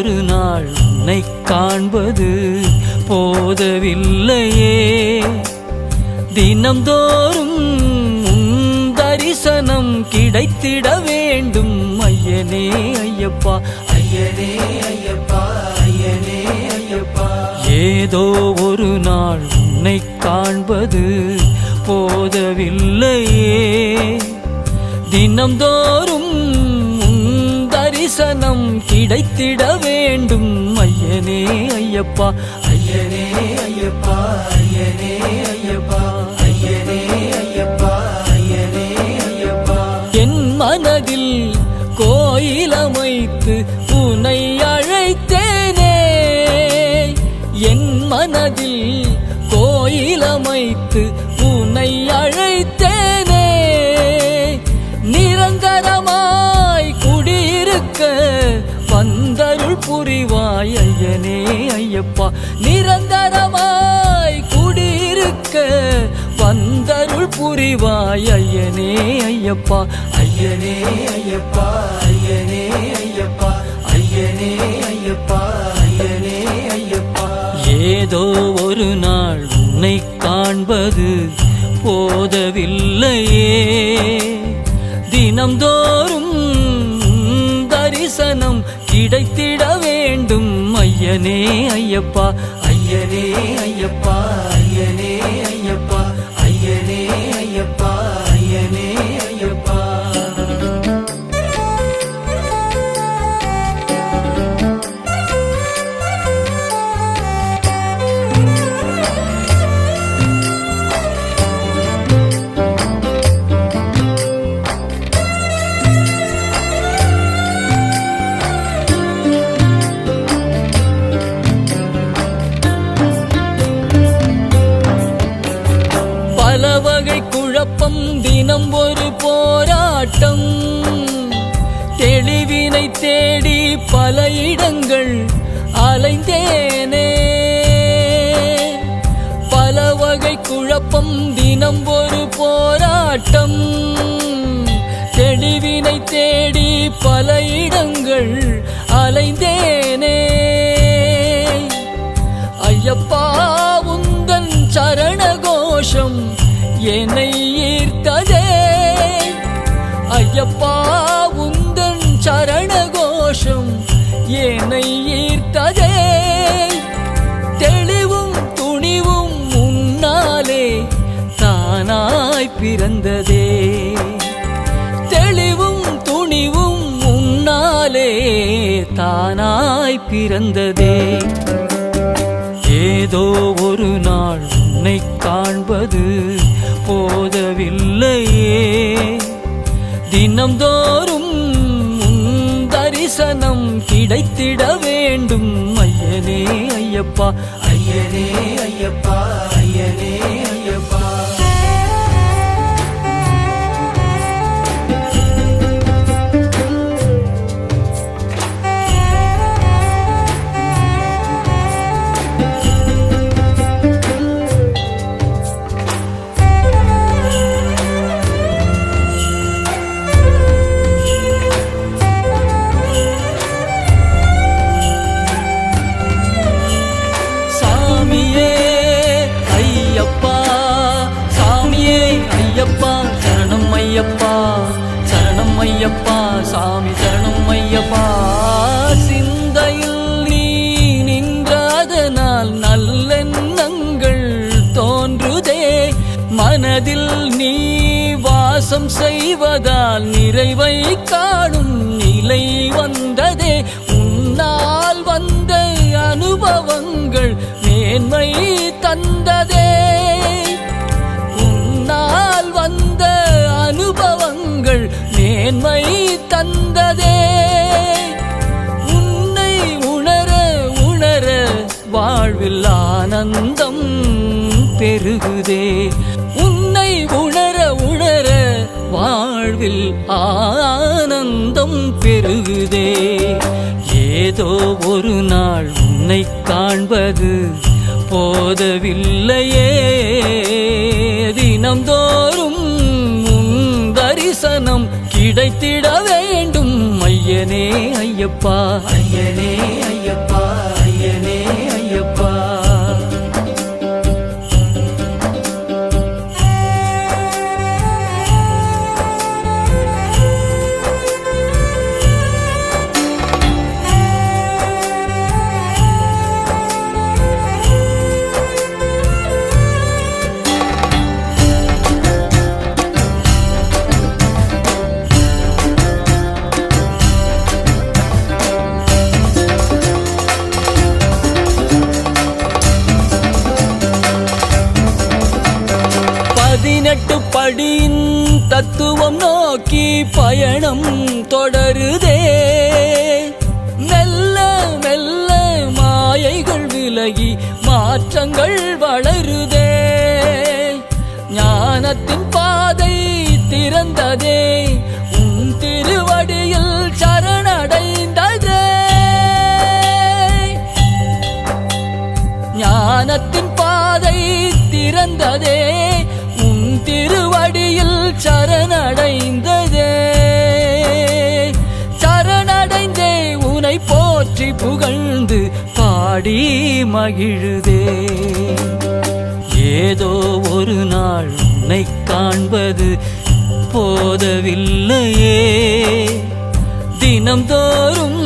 ஒரு நாள் உன்னை காண்பது போதவில்லையே. தினம்தோறும் உன் தரிசனம் கிடைத்திட வேண்டும். ஐயனே ஐயப்பா, ஐயனே ஐயப்பா, ஐயனே ஐயப்பா. ஏதோ ஒரு நாள் உன்னை காண்பது போதவில்லையே. தினம்தோறும் உன் தரிசனம் கிடைத்திட வேண்டும். ஐயனே ஐயப்பா, ஐயனே ஐயப்பா, ஐயனே ஐயப்பா, ஐயனே ஐயப்பா, ஐயனே ஐயப்பா. என் மனதில் கோயில் அமைத்து உன்னை அழைத்தேனே. என் மனதில் கோயில் அமைத்து உன்னை அழைத்தேனே. நிரந்தரமாய் குடியிருக்க வந்தருள் புரிவாய். ஐயனே ஐயப்பா, நிரந்தரமாய் குடியிருக்க வந்தருள் புரிவாய். ஐயனே ஐயப்பா, ஐயனே ஐயப்பா, ஐயனே ஐயப்பா, ஐயனே ஐயப்பா, ஐயனே ஐயப்பா. ஏதோ ஒரு நாள் உன்னை காண்பது போதவில்லையே. தினம்தோறும் தரிசனம் கிடைத்திட வேண்டும். ஐயனே ஐயப்பா, ஐயனே ஐயப்பா, ஐயனே ஐயப்பா, ஐயனே ஐயப்பா, ஐயனே ஐயப்பா. பலவகை குழப்பம், தினம் ஒரு போராட்டம். தெளிவினை தேடி பல இடங்கள் அலைந்தேனே. பலவகை குழப்பம், தினம் ஒரு போராட்டம். தெளிவினை தேடி பல இடங்கள் அலைந்தேனே. ஐயப்பா, உந்தன் சரண கோஷம் என்னை ஈர்த்ததே. ஐயப்பா, உந்தன் சரண கோஷம் என்னை ஈர்த்ததே. தெளிவும் துணிவும் உன்னாலே தானாய் பிறந்ததே. தெளிவும் துணிவும் உன்னாலே தானாய் பிறந்ததே. ஏதோ ஒரு நாள் உன்னை காண்பது போதவில்லையே. தினம்தோறும் உன் தரிசனம் கிடைத்திட வேண்டும். ஐயனே ஐயப்பா, ஐயனே ஐயப்பா, ஐயனே ஐயப்பா. சரணம் ஐயப்பா, சரணம் ஐயப்பா, சாமி சரணம் ஐயப்பா. சிந்தையில் நீ நின்றதனால் நல்லெண்ணங்கள் தோன்றுதே. மனதில் நீ வாசம் செய்வதால் நிறைவை காணும் நிலை வந்ததே. உன்னால் வந்த அனுபவங்கள் மேன்மை தந்ததே. உன்னால் வந்த அனுபவங்கள் மேன்மை தந்ததே. உன்னை உணர உணர வாழ்வில் ஆனந்தம் பெருகுதே. உன்னை உணர உணர வாழ்வில் ஆனந்தம் பெருகுதே. ஏதோ ஒரு நாள் உன்னை காண்பது போதவில்லையே. தினம்தோறும் உன் தரிசனம் கிடைத்திட வேண்டும். ஐயனே ஐயப்பா, ஐயனே ஐயப்பா. 18 படியின் தத்துவம் நோக்கி பயணம் தொடருதே. மெல்ல மெல்ல மாயைகள் விலகி மாற்றங்கள் வளருதே. ஞானத்தின் பாதை திறந்ததே, உன் திருவடியில் சரணடைந்ததே. ஞானத்தின் பாதை திறந்ததே, உன் திருவடியில் சரணடைந்ததே. சரணடைந்தே உனை போற்றி புகழ்ந்து பாடி மகிழுதே. ஏதோ ஒரு நாள் உன்னை காண்பது போதவில்லையே. தினம்தோறும்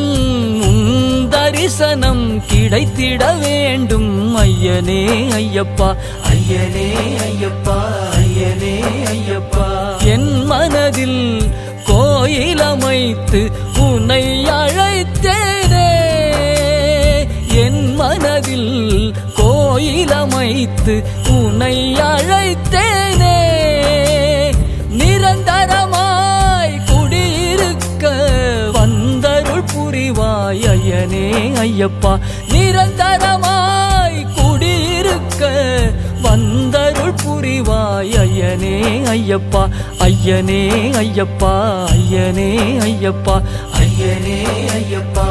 உன் தரிசனம் கிடைத்திட வேண்டும். ஐயனே ஐயப்பா, ஐயனே ஐயப்பா, ஐயனே ஐயப்பா. என் மனதில் கோயில் அமைத்து உன்னை அழைத்தேனே. என் மனதில் கோயில் அமைத்து உன்னை அழைத்தேனே. நிரந்தரமாய் குடியிருக்க வந்தருள் புரிவாய் ஐயனே ஐயப்பா. நிரந்தரமாய் குடியிருக்க வந்தருள் புரிவாய் ஐயனே ஐயப்பா. ஐயனே ஐயப்பா, ஐயனே ஐயப்பா, ஐயனே ஐயப்பா.